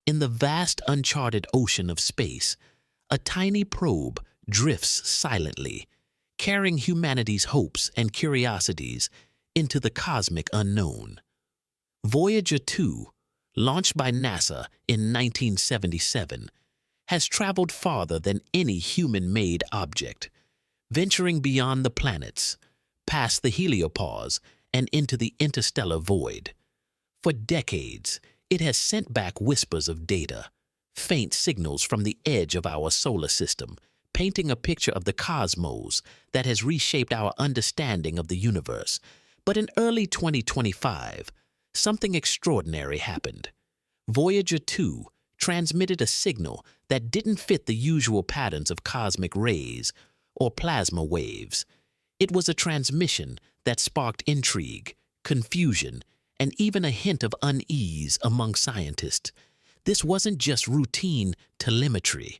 In the vast uncharted ocean of space, a tiny probe drifts silently, carrying humanity's hopes and curiosities into the cosmic unknown. Voyager 2, launched by NASA in 1977, has traveled farther than any human-made object, venturing beyond the planets, past the heliopause, and into the interstellar void. For decades, it has sent back whispers of data, faint signals from the edge of our solar system, painting a picture of the cosmos that has reshaped our understanding of the universe. But in early 2025, something extraordinary happened. Voyager 2 transmitted a signal that didn't fit the usual patterns of cosmic rays or plasma waves. It was a transmission that sparked intrigue, confusion, and even a hint of unease among scientists. This wasn't just routine telemetry.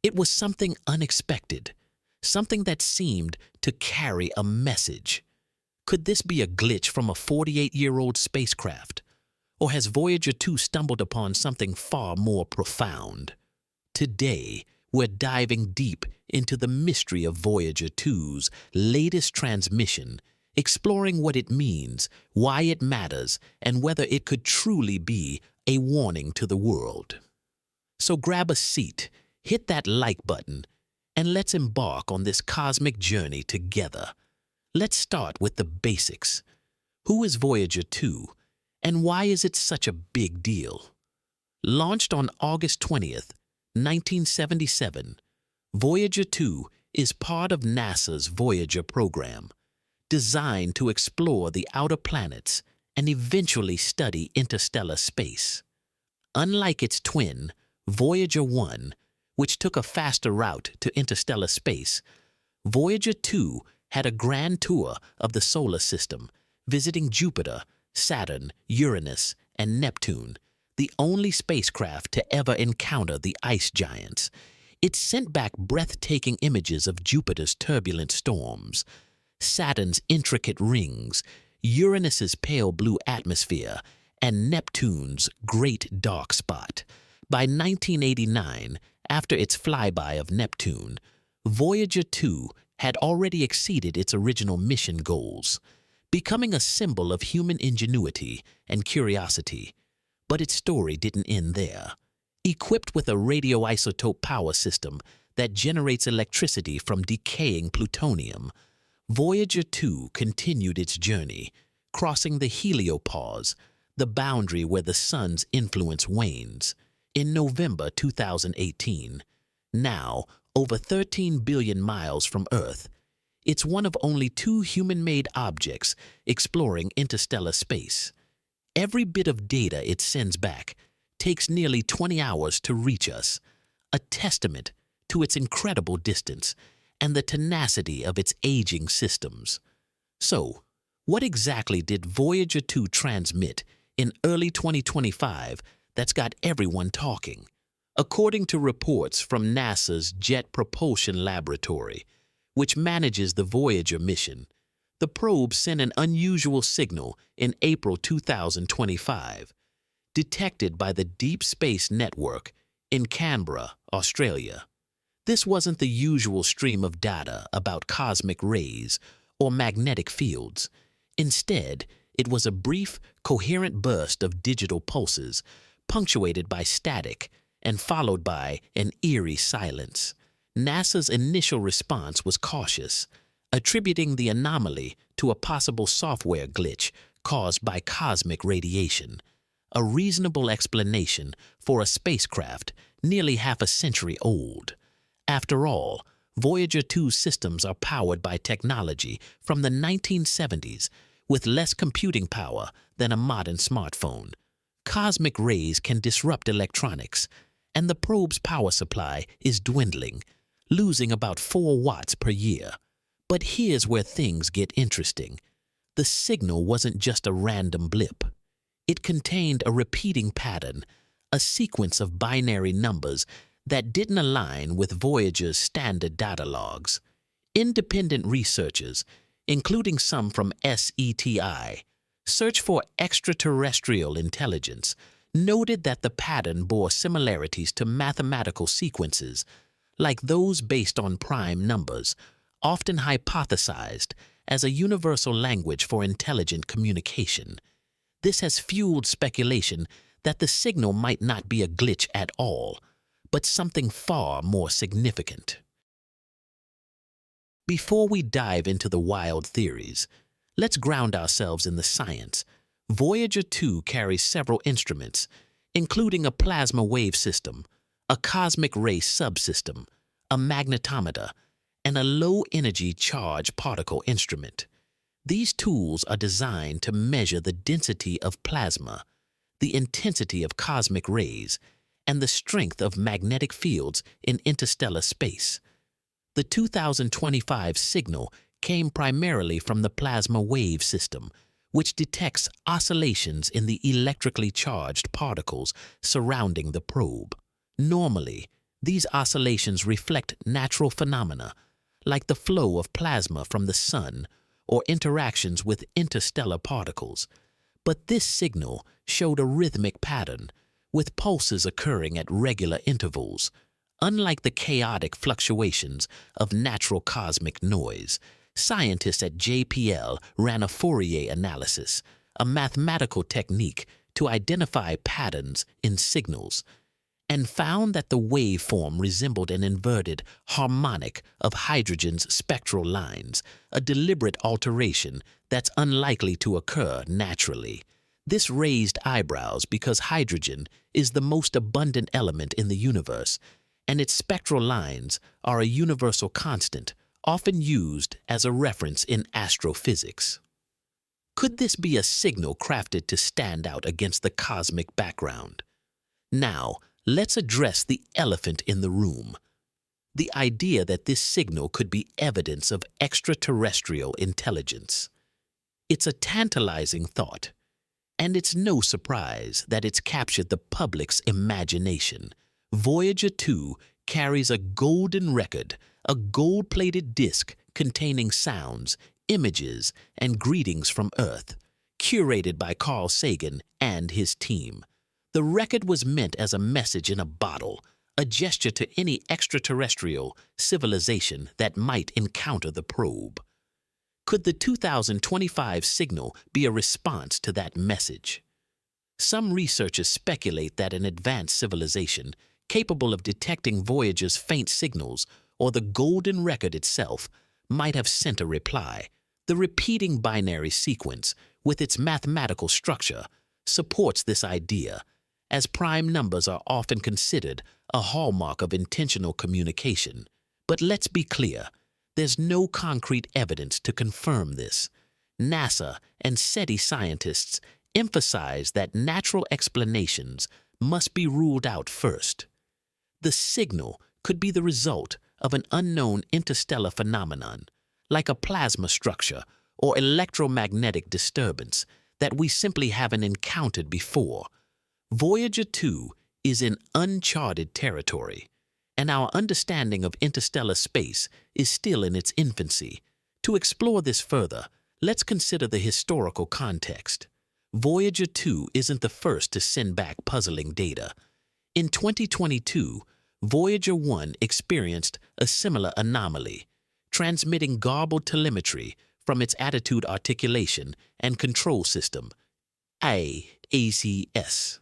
It was something unexpected, something that seemed to carry a message. Could this be a glitch from a 48-year-old spacecraft? Or has Voyager 2 stumbled upon something far more profound? Today, we're diving deep into the mystery of Voyager 2's latest transmission, exploring what it means, why it matters, and whether it could truly be a warning to the world. So grab a seat, hit that like button, and let's embark on this cosmic journey together. Let's start with the basics. Who is Voyager 2, and why is it such a big deal? Launched on August 20th, 1977, Voyager 2 is part of NASA's Voyager program, designed to explore the outer planets and eventually study interstellar space. Unlike its twin, Voyager 1, which took a faster route to interstellar space, Voyager 2 had a grand tour of the solar system, visiting Jupiter, Saturn, Uranus, and Neptune, the only spacecraft to ever encounter the ice giants. It sent back breathtaking images of Jupiter's turbulent storms, Saturn's intricate rings, Uranus's pale blue atmosphere, and Neptune's great dark spot. By 1989, after its flyby of Neptune, Voyager 2 had already exceeded its original mission goals, becoming a symbol of human ingenuity and curiosity. But its story didn't end there. Equipped with a radioisotope power system that generates electricity from decaying plutonium, Voyager 2 continued its journey, crossing the heliopause, the boundary where the sun's influence wanes. In November 2018, now over 13 billion miles from Earth, it's one of only 2 human-made objects exploring interstellar space. Every bit of data it sends back takes nearly 20 hours to reach us, a testament to its incredible distance and the tenacity of its aging systems. So, what exactly did Voyager 2 transmit in early 2025 that's got everyone talking? According to reports from NASA's Jet Propulsion Laboratory, which manages the Voyager mission, the probe sent an unusual signal in April 2025, detected by the Deep Space Network in Canberra, Australia. This wasn't the usual stream of data about cosmic rays or magnetic fields. Instead, it was a brief, coherent burst of digital pulses, punctuated by static and followed by an eerie silence. NASA's initial response was cautious, attributing the anomaly to a possible software glitch caused by cosmic radiation, a reasonable explanation for a spacecraft nearly half a century old. After all, Voyager 2 systems are powered by technology from the 1970s with less computing power than a modern smartphone. Cosmic rays can disrupt electronics, and the probe's power supply is dwindling, losing about 4 watts per year. But here's where things get interesting. The signal wasn't just a random blip. It contained a repeating pattern, a sequence of binary numbers that didn't align with Voyager's standard data logs. Independent researchers, including some from SETI, Search for Extraterrestrial Intelligence, noted that the pattern bore similarities to mathematical sequences, like those based on prime numbers, often hypothesized as a universal language for intelligent communication. This has fueled speculation that the signal might not be a glitch at all, but something far more significant. Before we dive into the wild theories, let's ground ourselves in the science. Voyager 2 carries several instruments, including a plasma wave system, a cosmic ray subsystem, a magnetometer, and a low-energy charge particle instrument. These tools are designed to measure the density of plasma, the intensity of cosmic rays, and the strength of magnetic fields in interstellar space. The 2025 signal came primarily from the plasma wave system, which detects oscillations in the electrically charged particles surrounding the probe. Normally, these oscillations reflect natural phenomena, like the flow of plasma from the sun or interactions with interstellar particles. But this signal showed a rhythmic pattern, with pulses occurring at regular intervals. Unlike the chaotic fluctuations of natural cosmic noise, scientists at JPL ran a Fourier analysis, a mathematical technique to identify patterns in signals, and found that the waveform resembled an inverted harmonic of hydrogen's spectral lines, a deliberate alteration that's unlikely to occur naturally. This raised eyebrows because hydrogen is the most abundant element in the universe, and its spectral lines are a universal constant, often used as a reference in astrophysics. Could this be a signal crafted to stand out against the cosmic background? Now, let's address the elephant in the room: the idea that this signal could be evidence of extraterrestrial intelligence. It's a tantalizing thought, and it's no surprise that it's captured the public's imagination. Voyager 2 carries a golden record, a gold-plated disc containing sounds, images, and greetings from Earth, curated by Carl Sagan and his team. The record was meant as a message in a bottle, a gesture to any extraterrestrial civilization that might encounter the probe. Could the 2025 signal be a response to that message? Some researchers speculate that an advanced civilization, capable of detecting Voyager's faint signals or the golden record itself, might have sent a reply. The repeating binary sequence, with its mathematical structure, supports this idea, as prime numbers are often considered a hallmark of intentional communication. But let's be clear, there's no concrete evidence to confirm this. NASA and SETI scientists emphasize that natural explanations must be ruled out first. The signal could be the result of an unknown interstellar phenomenon, like a plasma structure or electromagnetic disturbance that we simply haven't encountered before. Voyager 2 is in uncharted territory, and our understanding of interstellar space is still in its infancy. To explore this further, let's consider the historical context. Voyager 2 isn't the first to send back puzzling data. In 2022, Voyager 1 experienced a similar anomaly, transmitting garbled telemetry from its attitude articulation and control system, ACS.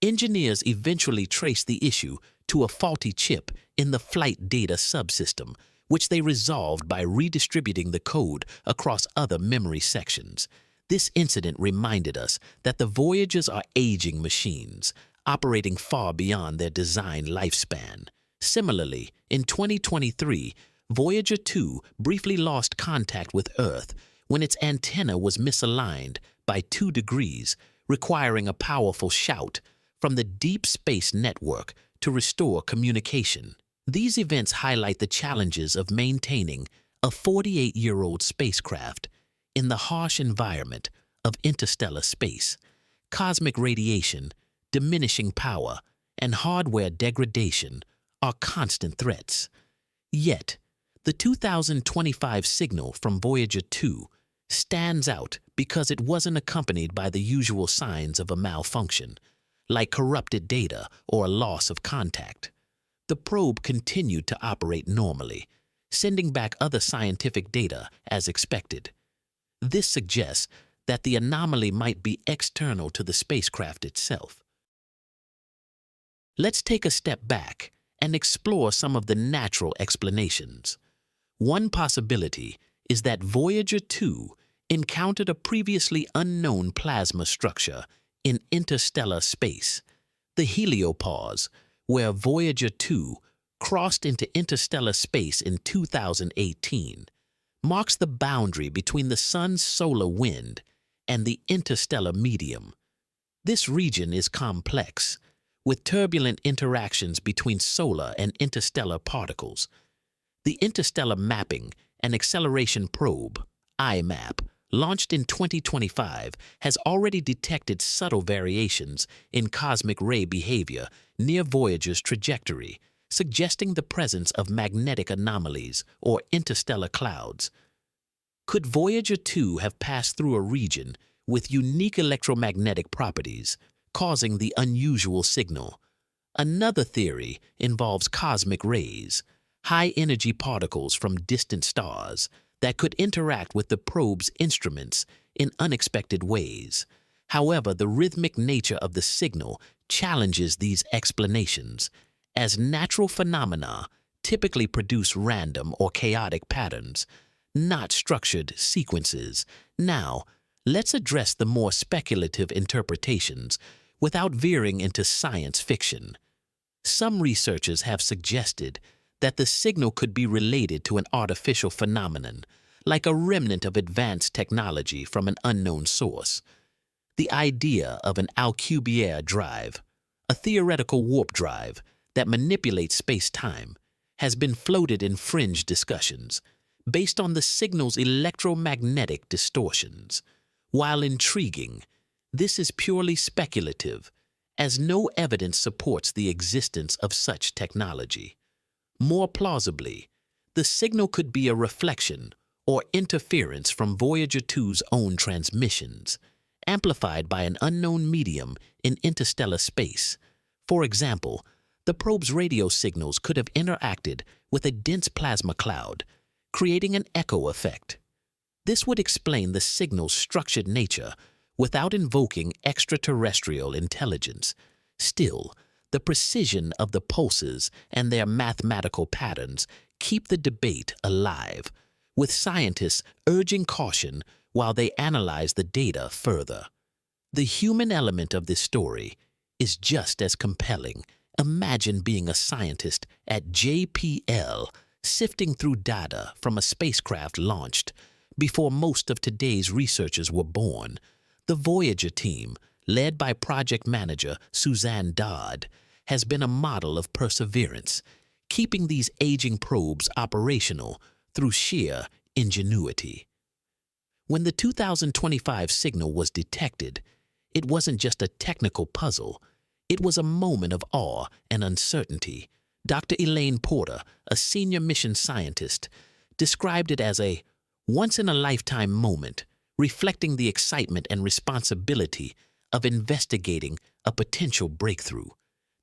Engineers eventually traced the issue to a faulty chip in the flight data subsystem, which they resolved by redistributing the code across other memory sections. This incident reminded us that the Voyagers are aging machines, operating far beyond their design lifespan. Similarly, in 2023, Voyager 2 briefly lost contact with Earth when its antenna was misaligned by 2 degrees, requiring a powerful shout from the Deep Space Network to restore communication. These events highlight the challenges of maintaining a 48-year-old spacecraft in the harsh environment of interstellar space. Cosmic radiation, diminishing power, and hardware degradation are constant threats. Yet, the 2025 signal from Voyager 2 stands out because it wasn't accompanied by the usual signs of a malfunction, like corrupted data or a loss of contact. The probe continued to operate normally, sending back other scientific data as expected. This suggests that the anomaly might be external to the spacecraft itself. Let's take a step back and explore some of the natural explanations. One possibility is that Voyager 2 encountered a previously unknown plasma structure in interstellar space. The heliopause, where Voyager 2 crossed into interstellar space in 2018, marks the boundary between the Sun's solar wind and the interstellar medium. This region is complex, with turbulent interactions between solar and interstellar particles. The Interstellar Mapping and Acceleration Probe, IMAP, launched in 2025, has already detected subtle variations in cosmic ray behavior near Voyager's trajectory, suggesting the presence of magnetic anomalies or interstellar clouds. Could Voyager 2 have passed through a region with unique electromagnetic properties, causing the unusual signal? Another theory involves cosmic rays, high-energy particles from distant stars that could interact with the probe's instruments in unexpected ways. However, the rhythmic nature of the signal challenges these explanations, as natural phenomena typically produce random or chaotic patterns, not structured sequences. Now, let's address the more speculative interpretations without veering into science fiction. Some researchers have suggested that the signal could be related to an artificial phenomenon, like a remnant of advanced technology from an unknown source. The idea of an Alcubierre drive, a theoretical warp drive that manipulates space-time, has been floated in fringe discussions based on the signal's electromagnetic distortions. While intriguing, this is purely speculative, as no evidence supports the existence of such technology. More plausibly, the signal could be a reflection or interference from Voyager 2's own transmissions, amplified by an unknown medium in interstellar space. For example, the probe's radio signals could have interacted with a dense plasma cloud, creating an echo effect. This would explain the signal's structured nature without invoking extraterrestrial intelligence. Still, the precision of the pulses and their mathematical patterns keep the debate alive, with scientists urging caution while they analyze the data further. The human element of this story is just as compelling. Imagine being a scientist at JPL, sifting through data from a spacecraft launched before most of today's researchers were born. The Voyager team, led by project manager Suzanne Dodd, has been a model of perseverance, keeping these aging probes operational through sheer ingenuity. When the 2025 signal was detected, it wasn't just a technical puzzle, it was a moment of awe and uncertainty. Dr. Elaine Porter, a senior mission scientist, described it as a once-in-a-lifetime moment, reflecting the excitement and responsibility of investigating a potential breakthrough.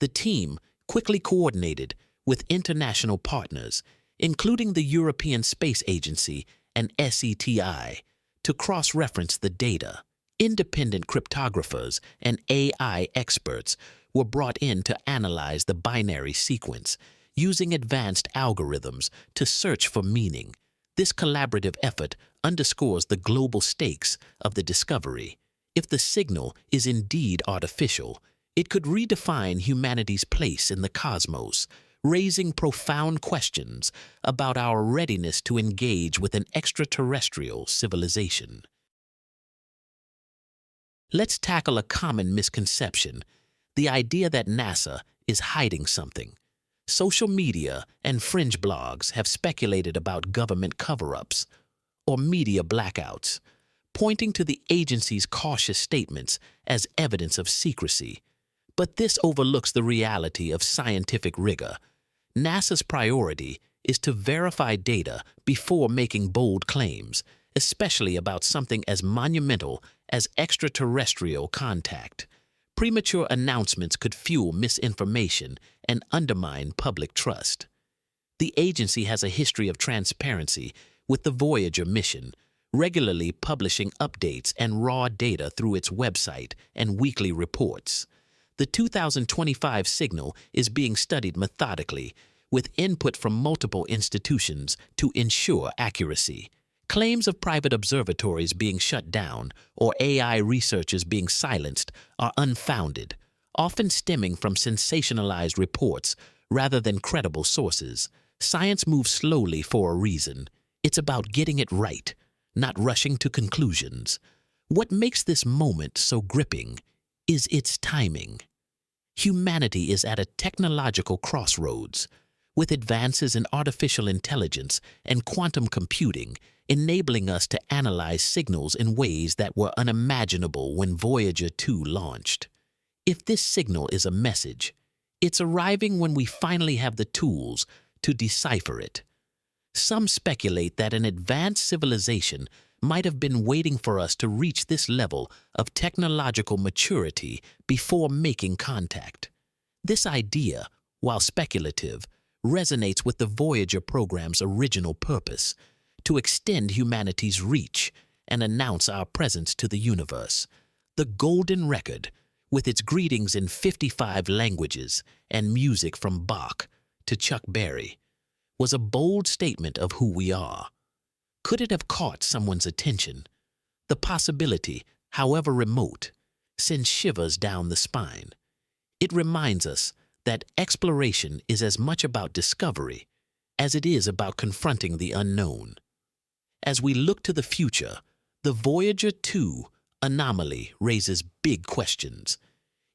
The team quickly coordinated with international partners, including the European Space Agency and SETI, to cross-reference the data. Independent cryptographers and AI experts were brought in to analyze the binary sequence, using advanced algorithms to search for meaning. This collaborative effort underscores the global stakes of the discovery. If the signal is indeed artificial, it could redefine humanity's place in the cosmos, raising profound questions about our readiness to engage with an extraterrestrial civilization. Let's tackle a common misconception: the idea that NASA is hiding something. Social media and fringe blogs have speculated about government cover-ups or media blackouts, pointing to the agency's cautious statements as evidence of secrecy. But this overlooks the reality of scientific rigor. NASA's priority is to verify data before making bold claims, especially about something as monumental as extraterrestrial contact. Premature announcements could fuel misinformation and undermine public trust. The agency has a history of transparency with the Voyager mission, regularly publishing updates and raw data through its website and weekly reports. The 2025 signal is being studied methodically, with input from multiple institutions to ensure accuracy. Claims of private observatories being shut down or AI researchers being silenced are unfounded, often stemming from sensationalized reports rather than credible sources. Science moves slowly for a reason. It's about getting it right, not rushing to conclusions. What makes this moment so gripping is its timing. Humanity is at a technological crossroads, with advances in artificial intelligence and quantum computing enabling us to analyze signals in ways that were unimaginable when Voyager 2 launched. If this signal is a message, it's arriving when we finally have the tools to decipher it. Some speculate that an advanced civilization might have been waiting for us to reach this level of technological maturity before making contact. This idea, while speculative, resonates with the Voyager program's original purpose: to extend humanity's reach and announce our presence to the universe. The Golden Record, with its greetings in 55 languages and music from Bach to Chuck Berry, was a bold statement of who we are. Could it have caught someone's attention? The possibility, however remote, sends shivers down the spine. It reminds us that exploration is as much about discovery as it is about confronting the unknown. As we look to the future, the Voyager 2 anomaly raises big questions.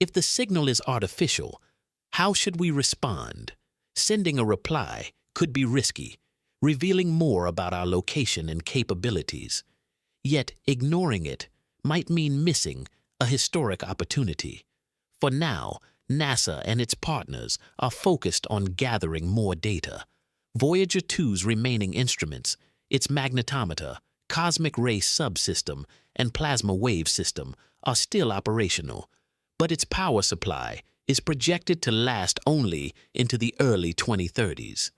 If the signal is artificial, how should we respond? Sending a reply could be risky, revealing more about our location and capabilities. Yet ignoring it might mean missing a historic opportunity. For now, NASA and its partners are focused on gathering more data. Voyager 2's remaining instruments, its magnetometer, cosmic ray subsystem, and plasma wave system are still operational, but its power supply is projected to last only into the early 2030s.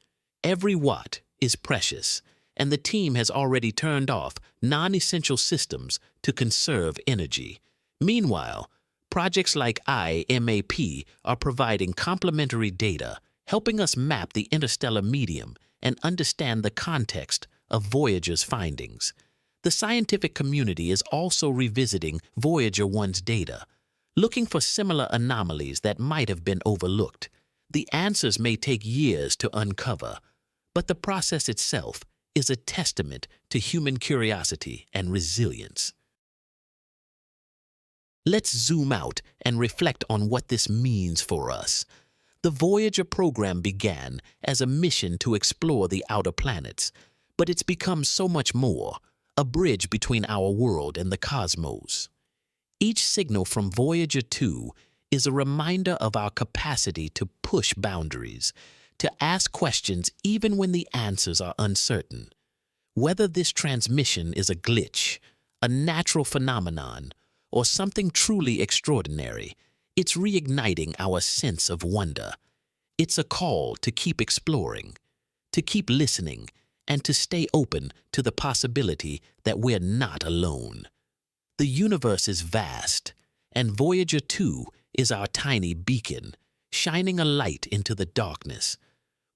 Every watt is precious, and the team has already turned off non-essential systems to conserve energy. Meanwhile, projects like IMAP are providing complementary data, helping us map the interstellar medium and understand the context of Voyager's findings. The scientific community is also revisiting Voyager 1's data, looking for similar anomalies that might have been overlooked. The answers may take years to uncover, but the process itself is a testament to human curiosity and resilience. Let's zoom out and reflect on what this means for us. The Voyager program began as a mission to explore the outer planets, but it's become so much more, a bridge between our world and the cosmos. Each signal from Voyager 2 is a reminder of our capacity to push boundaries, to ask questions even when the answers are uncertain. Whether this transmission is a glitch, a natural phenomenon, or something truly extraordinary, it's reigniting our sense of wonder. It's a call to keep exploring, to keep listening, and to stay open to the possibility that we're not alone. The universe is vast, and Voyager 2 is our tiny beacon, shining a light into the darkness.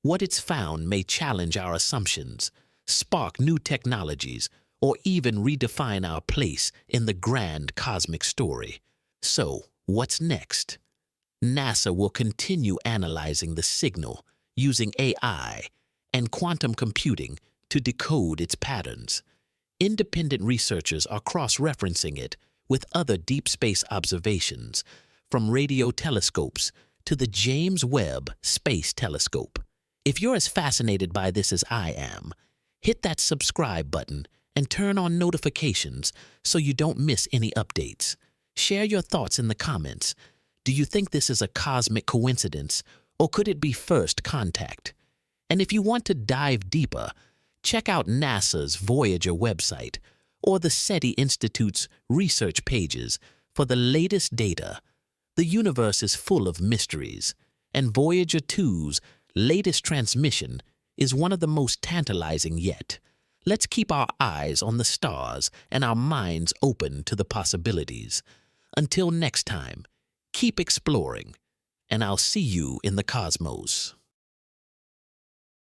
What it's found may challenge our assumptions, spark new technologies, or even redefine our place in the grand cosmic story. So, what's next? NASA will continue analyzing the signal using AI and quantum computing to decode its patterns. Independent researchers are cross-referencing it with other deep space observations, from radio telescopes to the James Webb Space Telescope. If you're as fascinated by this as I am, hit that subscribe button and turn on notifications so you don't miss any updates. Share your thoughts in the comments. Do you think this is a cosmic coincidence, or could it be first contact? And if you want to dive deeper, check out NASA's Voyager website or the SETI Institute's research pages for the latest data. The universe is full of mysteries, and Voyager 2's latest transmission is one of the most tantalizing yet. Let's keep our eyes on the stars and our minds open to the possibilities. Until next time, keep exploring, and I'll see you in the cosmos.